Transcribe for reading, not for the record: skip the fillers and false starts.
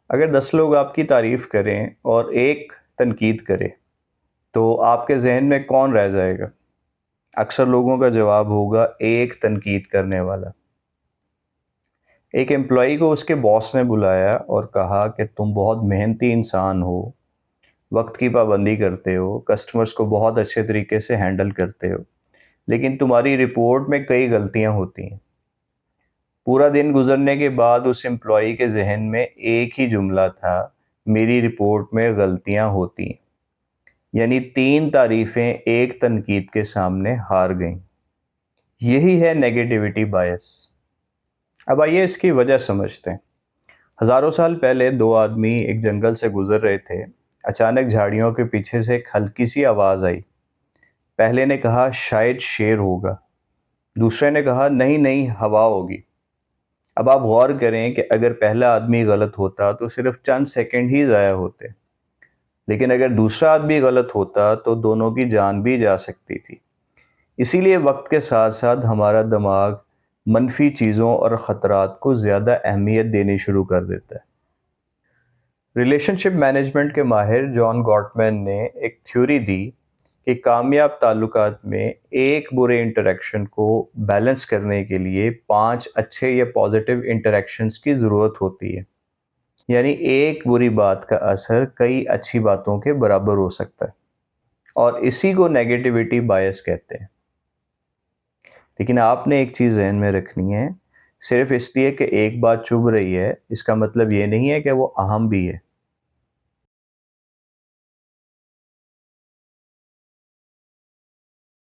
اگر 10 لوگ آپ کی تعریف کریں اور ایک تنقید کرے تو آپ کے ذہن میں کون رہ جائے گا؟ اکثر لوگوں کا جواب ہوگا ایک تنقید کرنے والا۔ ایک امپلائی کو اس کے باس نے بلایا اور کہا کہ تم بہت محنتی انسان ہو، وقت کی پابندی کرتے ہو، کسٹمرز کو بہت اچھے طریقے سے ہینڈل کرتے ہو، لیکن تمہاری رپورٹ میں کئی غلطیاں ہوتی ہیں۔ پورا دن گزرنے کے بعد اس امپلائی کے ذہن میں ایک ہی جملہ تھا، میری رپورٹ میں غلطیاں ہوتی ہیں۔ یعنی 3 تعریفیں ایک تنقید کے سامنے ہار گئیں۔ یہی ہے نیگیٹیوٹی بائس۔ اب آئیے اس کی وجہ سمجھتے ہیں۔ ہزاروں سال پہلے 2 آدمی ایک جنگل سے گزر رہے تھے۔ اچانک جھاڑیوں کے پیچھے سے ایک ہلکی سی آواز آئی۔ پہلے نے کہا شاید شیر ہوگا، دوسرے نے کہا نہیں نہیں ہوا ہوگی۔ اب آپ غور کریں کہ اگر پہلا آدمی غلط ہوتا تو صرف چند سیکنڈ ہی ضائع ہوتے، لیکن اگر دوسرا آدمی غلط ہوتا تو دونوں کی جان بھی جا سکتی تھی۔ اسی لیے وقت کے ساتھ ساتھ ہمارا دماغ منفی چیزوں اور خطرات کو زیادہ اہمیت دینی شروع کر دیتا ہے۔ ریلیشن شپ مینجمنٹ کے ماہر جان گاٹمین نے ایک تھیوری دی کہ کامیاب تعلقات میں ایک برے انٹریکشن کو بیلنس کرنے کے لیے 5 اچھے یا پازیٹیو انٹریکشنز کی ضرورت ہوتی ہے۔ یعنی ایک بری بات کا اثر کئی اچھی باتوں کے برابر ہو سکتا ہے، اور اسی کو نیگیٹیوٹی بائس کہتے ہیں۔ لیکن آپ نے ایک چیز ذہن میں رکھنی ہے، صرف اس لیے کہ ایک بات چبھ رہی ہے اس کا مطلب یہ نہیں ہے کہ وہ اہم بھی ہے۔